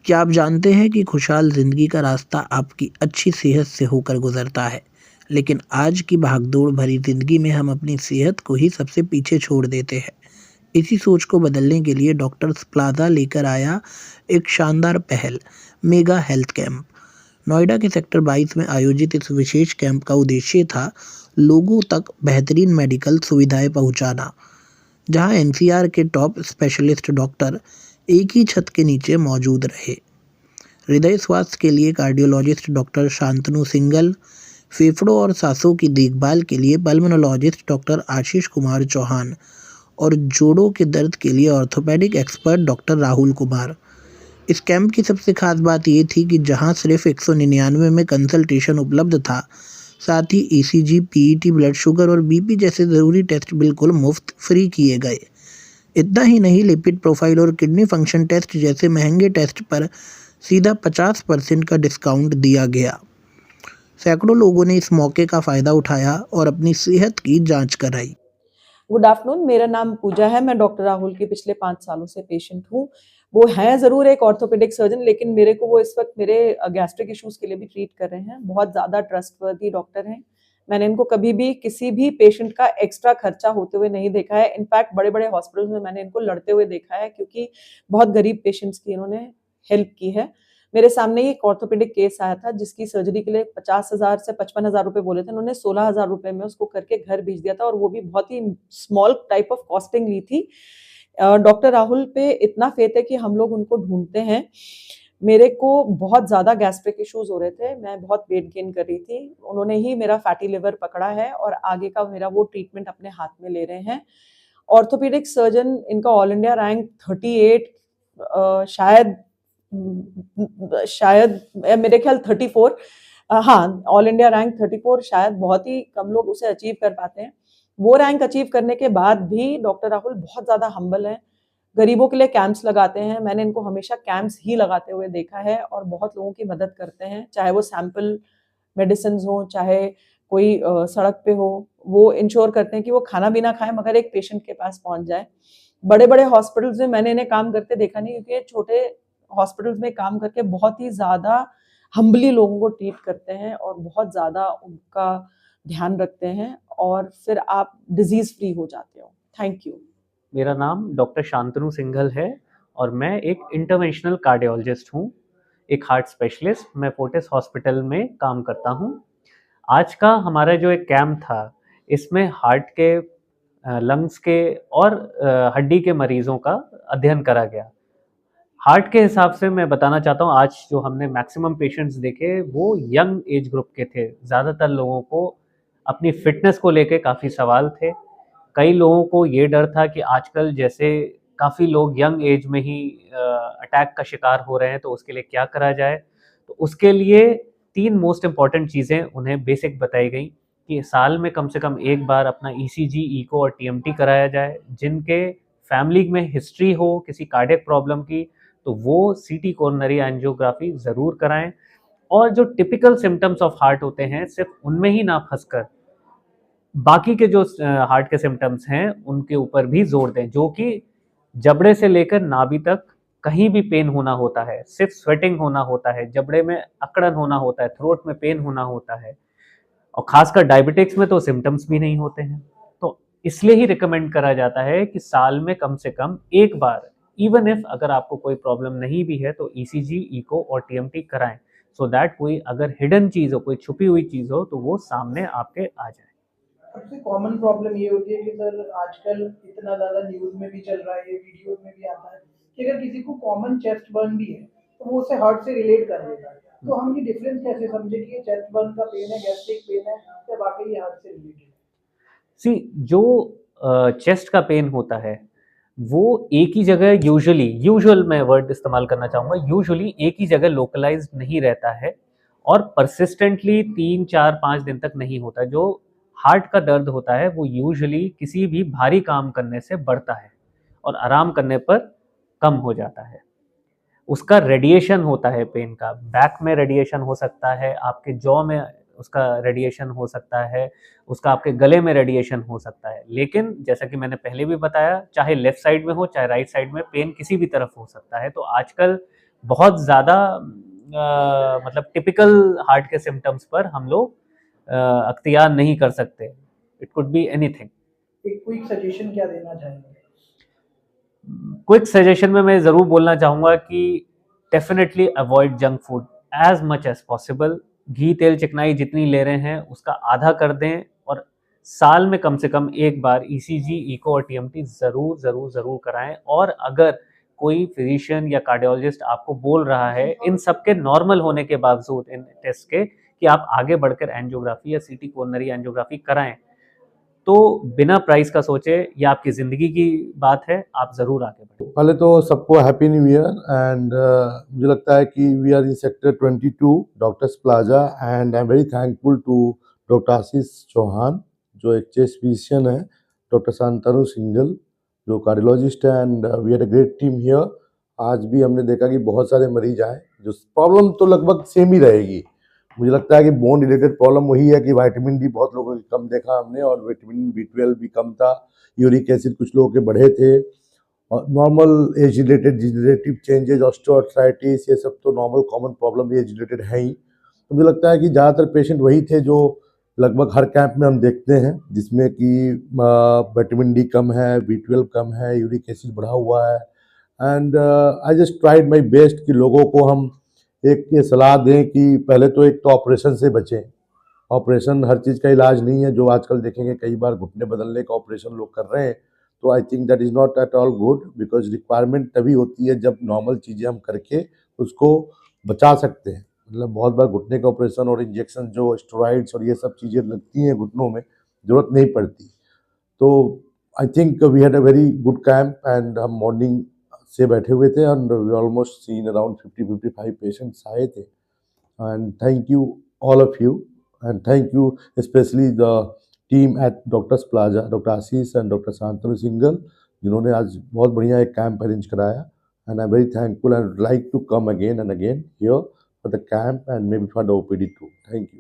क्या आप जानते हैं कि खुशहाल ज़िंदगी का रास्ता आपकी अच्छी सेहत से होकर गुज़रता है? लेकिन आज की भागदौड़ भरी ज़िंदगी में हम अपनी सेहत को ही सबसे पीछे छोड़ देते हैं। इसी सोच को बदलने के लिए डॉक्टर्स प्लाज़ा लेकर आया एक शानदार पहल, मेगा हेल्थ कैंप। नोएडा के सेक्टर 22 में आयोजित इस विशेष कैंप का उद्देश्य था लोगों तक बेहतरीन मेडिकल सुविधाएं पहुंचाना, जहां एनसीआर के टॉप स्पेशलिस्ट डॉक्टर एक ही छत के नीचे मौजूद रहे। हृदय स्वास्थ्य के लिए कार्डियोलॉजिस्ट डॉक्टर शांतनु सिंघल, फेफड़ों और सांसों की देखभाल के लिए पल्मोनोलॉजिस्ट डॉक्टर आशीष कुमार चौहान और जोड़ों के दर्द के लिए orthopaedic expert doctor Rahul Kumar. इस कैंप की सबसे खास बात ये थी कि जहां सिर्फ 199 में कंसल्टेशन उपलब्ध था, साथ ही ईसीजी, पीईटी, ब्लड शुगर और बीपी जैसे ज़रूरी टेस्ट बिल्कुल मुफ्त फ्री किए गए। इतना ही नहीं, लिपिड प्रोफाइल और किडनी फंक्शन टेस्ट जैसे महंगे टेस्ट पर सीधा 50% का डिस्काउंट दिया गया। सैकड़ों लोगों ने इस मौके का फ़ायदा उठाया और अपनी सेहत की जांच कराई। गुड आफ्टरनून, मेरा नाम पूजा है। मैं डॉक्टर राहुल की पिछले 5 सालों से पेशेंट हूँ। वो हैं ज़रूर एक ऑर्थोपेडिक सर्जन, लेकिन मेरे को वो इस वक्त मेरे गैस्ट्रिक इश्यूज़ के लिए भी ट्रीट कर रहे हैं। बहुत ज़्यादा ट्रस्टवर्दी डॉक्टर हैं। मैंने इनको कभी भी किसी भी पेशेंट का एक्स्ट्रा खर्चा होते हुए नहीं देखा है। इनफैक्ट बड़े-बड़े हॉस्पिटल्स में मैंने इनको लड़ते हुए देखा है, क्योंकि बहुत गरीब पेशेंट्स की इन्होंने हेल्प की है। मेरे सामने ही एक ऑर्थोपेडिक केस आया था, जिसकी सर्जरी के लिए 50,000 से 55,000 रुपए बोले थे। उन्होंने 16,000 रुपए में उसको करके घर भेज दिया था, और वो भी बहुत ही स्मॉल टाइप ऑफ कॉस्टिंग ली थी। डॉक्टर राहुल पे इतना फेथ है कि हम लोग उनको ढूंढते हैं। मेरे को बहुत ज़्यादा गैस्ट्रिक इश्यूज हो रहे थे, मैं बहुत वेट गेन कर रही थी। उन्होंने ही मेरा फैटी लिवर पकड़ा है और आगे का मेरा वो ट्रीटमेंट अपने हाथ में ले रहे हैं। ऑर्थोपेडिक सर्जन, इनका ऑल इंडिया रैंक 38, शायद शायद मेरे ख्याल 34, हाँ, ऑल इंडिया रैंक 34, शायद बहुत ही कम लोग उसे अचीव कर पाते हैं। वो रैंक अचीव करने के बाद भी डॉक्टर राहुल बहुत ज़्यादा हम्बल हैं। गरीबों के लिए कैंप्स लगाते हैं। मैंने इनको हमेशा कैंप्स ही लगाते हुए देखा है, और बहुत लोगों की मदद करते हैं, चाहे वो सैंपल मेडिसिन्स हो, चाहे कोई सड़क पे हो। वो इंश्योर करते हैं कि वो खाना भी ना खाएं, मगर एक पेशेंट के पास पहुंच जाए। बड़े-बड़े हॉस्पिटल्स में मैंने इन्हें काम करते देखा नहीं, क्योंकि ये छोटे हॉस्पिटल्स में काम करके बहुत ही ज़्यादा हम्बली लोगों को ट्रीट करते हैं और बहुत ज़्यादा उनका ध्यान रखते हैं, और फिर आप डिजीज़ फ्री हो जाते हो। Thank you. मेरा नाम डॉक्टर शांतनु सिंघल है और मैं एक इंटरवेंशनल कार्डियोलॉजिस्ट हूँ, एक हार्ट स्पेशलिस्ट। मैं फोर्टिस हॉस्पिटल में काम करता हूँ। आज का हमारा जो एक कैंप था, इसमें हार्ट के, लंग्स के और हड्डी के मरीजों का अध्ययन करा गया। हार्ट के हिसाब से मैं बताना चाहता हूँ, आज जो हमने मैक्सिमम पेशेंट्स देखे वो यंग एज ग्रुप के थे। ज़्यादातर लोगों को अपनी फिटनेस को लेके काफ़ी सवाल थे। कई लोगों को ये डर था कि आजकल जैसे काफ़ी लोग यंग एज में ही अटैक का शिकार हो रहे हैं, तो उसके लिए क्या करा जाए। तो उसके लिए 3 मोस्ट इम्पॉर्टेंट चीज़ें उन्हें बेसिक बताई गई कि साल में कम से कम एक बार अपना ईसीजी, इको और टीएमटी कराया जाए। जिनके फैमिली में हिस्ट्री हो किसी कार्डियक प्रॉब्लम की, तो वो सीटी कोरोनरी एंजियोग्राफी ज़रूर कराएं। और जो टिपिकल सिम्टम्स ऑफ हार्ट होते हैं, सिर्फ उनमें ही ना फंसकर बाकी के जो हार्ट के सिम्टम्स हैं उनके ऊपर भी जोर दें, जो कि जबड़े से लेकर नाभि तक कहीं भी पेन होना होता है, सिर्फ स्वेटिंग होना होता है, जबड़े में अकड़न होना होता है, थ्रोट में पेन होना होता है, और खासकर डायबिटिक्स में तो सिम्टम्स भी नहीं होते हैं। तो इसलिए ही रिकमेंड करा जाता है कि साल में कम से कम एक बार, इवन इफ अगर आपको कोई प्रॉब्लम नहीं भी है, तो ईसीजी, इको और टीएमटी कराएं, सो दैट कोई अगर हिडन चीज़ हो, कोई छुपी हुई चीज़ हो, तो वो सामने आपके आ जाए। सबसे कॉमन प्रॉब्लम ये होती है कि सर आजकल इतना ज़्यादा न्यूज़ में भी चल रहा है, ये वीडियोज़ में भी आता है कि अगर किसी को कॉमन चेस्ट बर्न भी है तो वो उसे हार्ट से रिलेट कर देता है। तो हम ये डिफरेंस कैसे समझे कि ये चेस्ट बर्न का पेन है, गैस्ट्रिक पेन है, या वाकई ये हार्ट से रिलेटेड है? जो चेस्ट का पेन होता है, वो एक ही जगह यूजुअल मैं वर्ड इस्तेमाल करना चाहूँगा, यूजुअली एक ही जगह लोकलाइज्ड नहीं रहता है और परसिस्टेंटली 3, 4, 5 दिन तक नहीं होता। जो हार्ट का दर्द होता है वो यूजुअली किसी भी भारी काम करने से बढ़ता है और आराम करने पर कम हो जाता है। उसका रेडिएशन होता है पेन का, बैक में रेडिएशन हो सकता है, आपके जॉ में उसका रेडिएशन हो सकता है, उसका आपके गले में रेडिएशन हो सकता है। लेकिन जैसा कि मैंने पहले भी बताया, चाहे लेफ्ट साइड में हो चाहे राइट साइड में, पेन किसी भी तरफ हो सकता है। तो आजकल बहुत ज़्यादा मतलब टिपिकल हार्ट के सिम्टम्स पर हम लोग अख्तियार नहीं कर सकते। It could be anything. एक क्विक सजेशन क्या देना चाहेंगे? क्विक सजेशन में मैं ज़रूर बोलना चाहूँगा कि definitely avoid junk food as much as possible. घी तेल चिकनाई जितनी ले रहे हैं उसका आधा कर दें, और साल में कम से कम एक बार ईसीजी, इको और टीएमटी ज़रूर ज़रूर ज़रूर कराएं। और अगर कोई फिजिशियन या कार्डियोलॉजिस्ट आपको बोल रहा है इन सब के नॉर्मल होने के बावजूद, इन टेस्ट के, कि आप आगे बढ़कर एंजियोग्राफी या सीटी कोरोनरी एंजियोग्राफी कराएं, तो बिना प्राइस का सोचे, ये आपकी ज़िंदगी की बात है, आप ज़रूर आगे बढ़ें। पहले तो सबको हैप्पी न्यू ईयर एंड मुझे लगता है कि we are in sector 22 doctors plaza and I am very thankful to doctor Ashish Chauhan जो एक चेस्ट फिजिशियन है, डॉक्टर शांतनु सिंघल जो कार्डियोलॉजिस्ट है, and we had a great team here. आज भी हमने देखा कि बहुत सारे मरीज आए, जो प्रॉब्लम तो लगभग सेम ही रहेगी। मुझे लगता है कि बोन रिलेटेड प्रॉब्लम वही है कि विटामिन डी बहुत लोगों की कम देखा हमने, और विटामिन B12 भी कम था, यूरिक एसिड कुछ लोगों के बढ़े थे, और normal age related degenerative changes, osteoarthritis, ये सब तो normal common problem age related है ही। तो मुझे लगता है कि ज़्यादातर पेशेंट वही थे जो लगभग हर कैंप में हम देखते हैं, जिसमें कि विटामिन डी कम है, B12 कम है, यूरिक एसिड बढ़ा हुआ है। And I just tried my best कि लोगों को हम एक ये सलाह दें कि पहले तो एक तो ऑपरेशन से बचें। ऑपरेशन हर चीज़ का इलाज नहीं है, जो आजकल देखेंगे कई बार घुटने बदलने का ऑपरेशन लोग कर रहे हैं, तो I think that is not at all good, because requirement तभी होती है जब नॉर्मल चीज़ें हम करके उसको बचा सकते हैं। मतलब बहुत बार घुटने का ऑपरेशन और इंजेक्शन जो स्टेरॉइड्स और ये सब चीज़ें लगती हैं घुटनों में, ज़रूरत नहीं पड़ती। तो I think we had a very good camp and हम मॉर्निंग से बैठे हुए थे, and we almost seen around 50-55 patients आए थे। And thank you all of you, and thank you especially the team at Doctors Plaza, Dr. Ashish and Dr. Shantanu Singhal, जिन्होंने आज बहुत बढ़िया एक कैंप अरेंज कराया, and I'm very thankful and would like to come again and again here for the camp and maybe for the OPD too. Thank you.